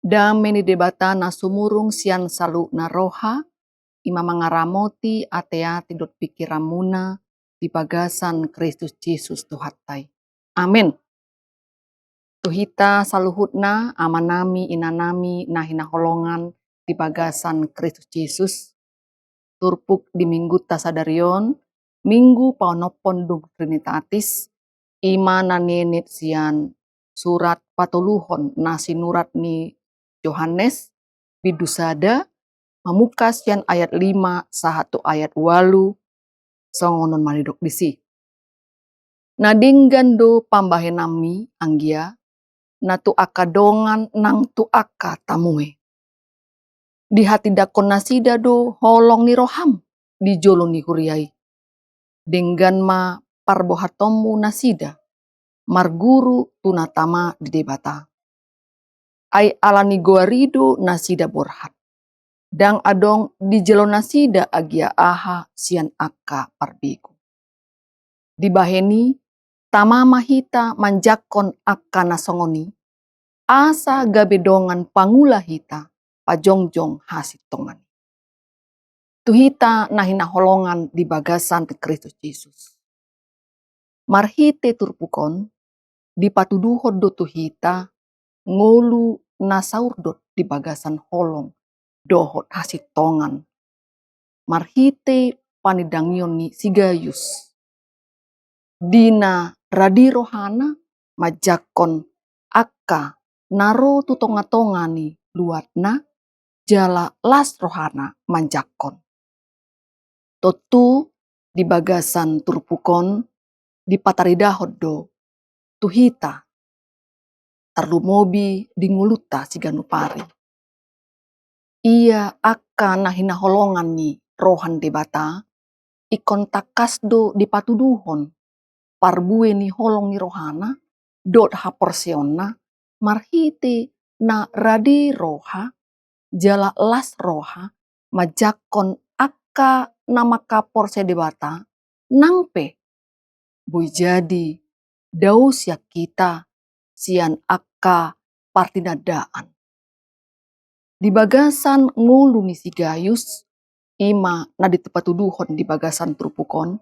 Dameni debata na sumurung sian salu na roha, ima mangaramoti atea tidot pikiramuna di bagasan Kristus Yesus Tuhattai. Amin. Tuhita saluhutna amanami inanami nahina holongan di bagasan Kristus Yesus. Turpuk di minggu tasadarion, minggu paonopon dung Trinitatis, ima nanenit sian surat patuluhon na sinurat ni Yohanes bidusada mamukas sian ayat 5 sahatu ayat 8 songonon malidok disi. Nadinggan do pambahenami anggia na tu akadongan nang tu aka tamue. Di hati dakon nasida do holong ni roham di jolo ni huriai. Denggan ma parbohatomu nasida marguru tunatama di debata. Ai alani goarido nasida borhat. Dang adong di jelo nasida agia aha sian aka parbiku. Dibaheni tamama hita manjakon aka nasongoni. Asa gabedongan pangula hita pajongjong hasitongan. Tuhita nahina holongan di bagasan ke Kristus Yesus. Marhite turpukon di patuduhod do tuhita ngolu nasaurdot di bagasan holong dohot hasitongan. Marhite panidangion ni sigayus. Dina radirohana majakon akka naro tutonga-tongani luatna jala las rohana manjakon. Totu di bagasan turpukon di pataridahod do tuhita tarlumobi di nguluta siganupari. Ia akka nahina holongan ni rohan debata ikon takasdo di patuduhon parbue ni holong ni rohana dot haporsionna marhite na radi roha jala las roha majakon akka nama kaporse debata nangpe boy jadi daus ya kita sian akka partinadaan. Di bagasan ngulu ni si gayus ima na di tepat tuduhon di bagasan trupukon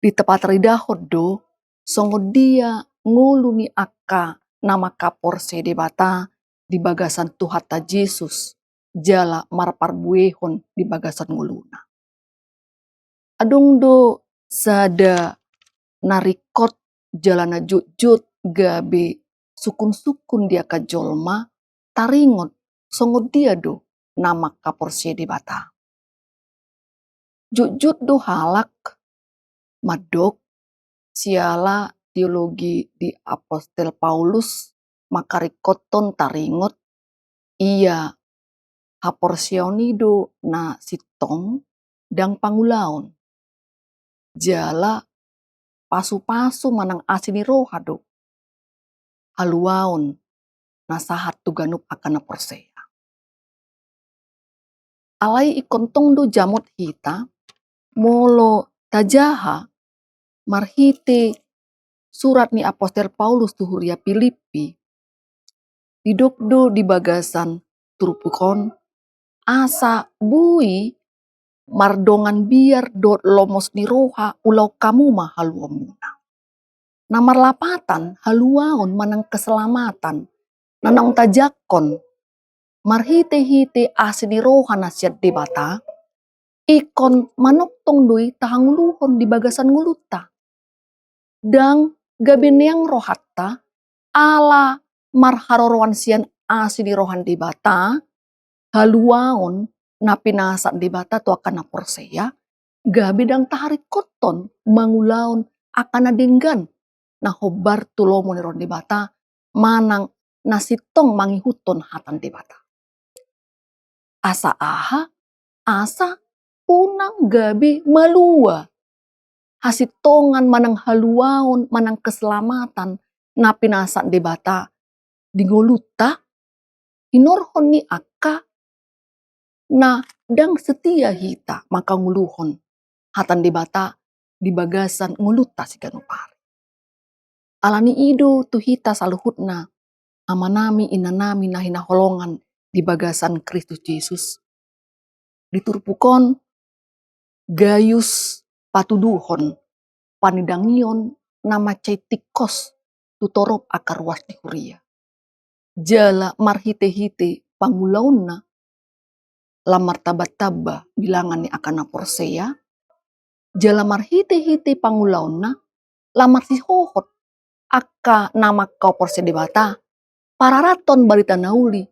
di tepat ridahod do songod dia ngulu ni akka nama kaporse debata di bagasan Tuhata Yesus jala marparbuehon di bagasan nguluna. Adong do sada narikot jalana jut-jut gabe sukun-sukun dia kajolma taringot songod dia do nama kaporse debata. Jut-jut do halak madok siala teologi di Apostel Paulus makarikoton taringot ia haporsionido na sitong dang pangulaon. Jala pasu-pasu manang asini roha do. Haluaon nasahat tuganup akan naporsea. Alai ikontong do jamut hita molo tajaha marhite surat ni Apostel Paulus tuhuria Filipi didokdo di bagasan turpukon asa bui mardongan biar dot lomos ni roha ulau kamu mah haluamuna. Namar lapatan haluaon manang keselamatan nanang tajakon marhite-hite asini roha nasiat debata ikon manoktong dui tahanguluhon di bagasan nguluta. Dang gabeneang rohatta ala marharoroan sian asini rohan debata haluaon na pinasa debata tu akan naporsea gabe dang taharik koton mangulaon akan nadenggan na hobar tulomo ni ron debata manang nasitong mangihuton hatan debata. Asa aha, asa unang gabi malua. Hasitongan manang haluaon, manang keselamatan na pinasa debata digoluta hinorhon ni akka na dang setia hita maka nguluhon hatan debata di bagasan nguluta si ganupari. Alani ido tu hita saluhutna amanami inanami nahina holongan di bagasan Kristus Yesus. Diturpukon Gayus patuduhon panidangion nama caitikos tutorop akar was di huria. Jala marhite-hite pangulauna la martaba-taba bilangan ni akana porsea. Jala marhite-hite pangulauna la marsihohot akka nama kau porse debata pararaton barita nauli.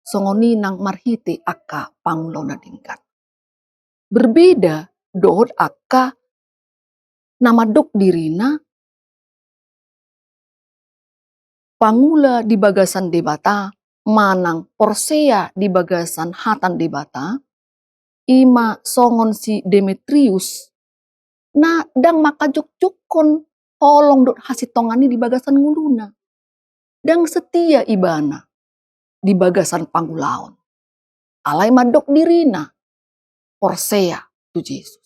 Songoni nang marhite akka pangulauna dingkat. Berbeda dohot akka nama dok dirina pangula di bagasan debata manang porsea di bagasan hatan debata ima songon si Demetrius na dang makajuk-jukon holong dot hasitongani di bagasan nguluna dang setia ibana di bagasan pangulaon alai madok dirina porsea tu Yesus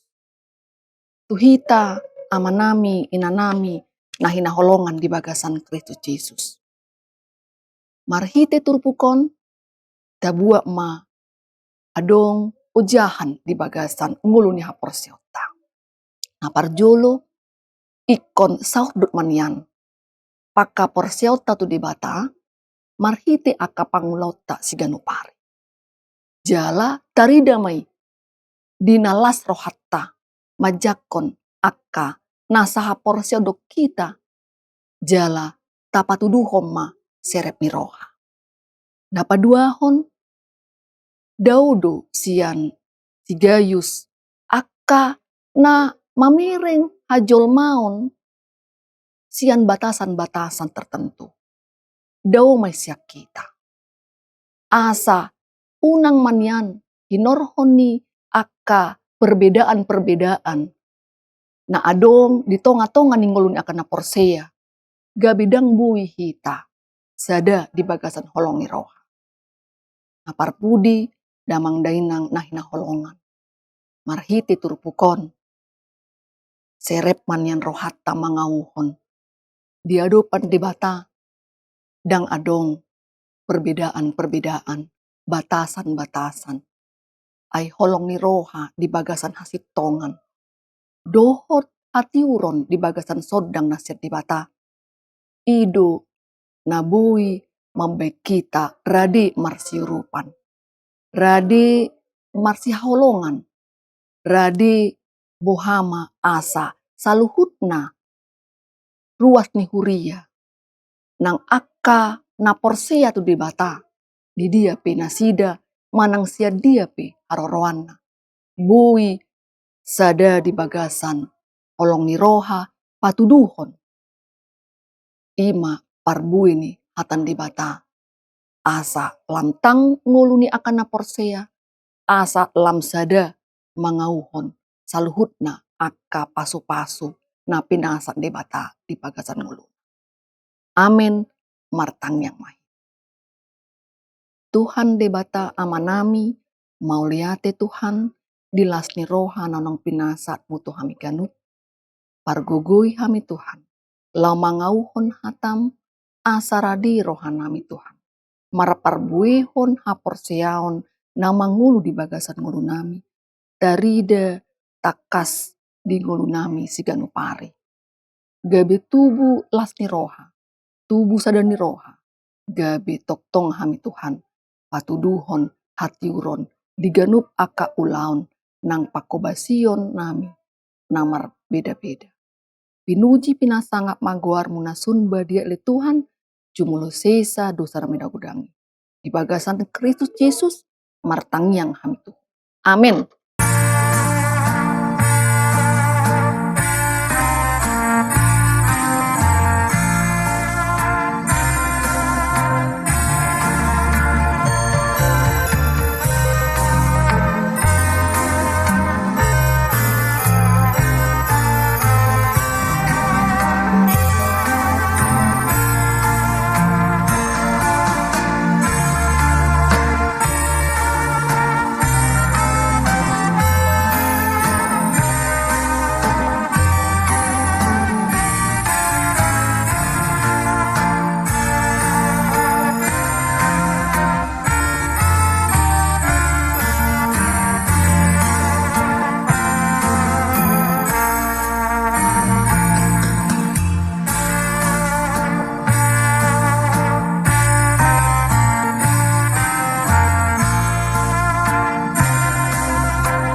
tuhita amanami inanami nahina holongan di bagasan Kristus Yesus. Marhite turpukon tabua ma adong ujahan di bagasan nguluni haporseota. Naparjolo ikon saudut manian paka porseota tu debata marhite aka pangulota siganupari. Jala tarida mai dinalas rohatta majakon akka nasaha porseo dok kita jala tapatuduhom ma serep miroha. Napaduahon daudo sian si Gayus akka na mamereng hajol maon sian batasan-batasan tertentu. Dau may siyak kita. Asa unang manyan hinorhoni akka perbedaan-perbedaan na adong di tonga-tonga ninggolun akan na porsea gabidang bui hita sada di bagasan holongi roha. Naparpudi damang dainang nahina holongan. Marhiti turpukon serep manyan rohatta mangauhon. Diadopan debata dang adong perbedaan-perbedaan, batasan-batasan. Ay holongi roha di bagasan hasitongan. Dohot hatiuron di bagasan sodang nasiat debata. Ido nabui membaik kita radi marsiurupan. Radi marsiholongan. Radi bohama asa saluhutna ruas ni huria. Nang akka na porsea tu debata. Di dia pe nasida manang sia dia pe haroroanna. Bui sada di bagasan holong ni roha patuduhon. Ima parbui ni hatan debata. Asa lantang nguluni akan na porsea. Asa lam sada mangauhon saluhutna akka pasu-pasu na pinasa debata di bagasan ngulu. Amin martang yang mai. Tuhan debata amanami mauliate Tuhan dilasni roha nanong pinasat mutu hami ganut. Pargugui hami Tuhan. Lau mangauhon hatam asaradi rohanami Tuhan. Maraparbuihon haporseaon na mangulu di bagasan ngulu nami. Darida takas di ngulu nami siganupari. Gabe tubu lasni roha. Tubu sadani roha. Gabe toktong hami Tuhan. Patuduhon hatiuron diganup aka ulaon nang pakobasion nami namar beda-beda. Pinuji pinasangap magoar munasun badia le Tuhan jumulo sesa dosa rameda gudangi. Di bagasan Kristus Yesus martangiang hami Tuhan. Amin.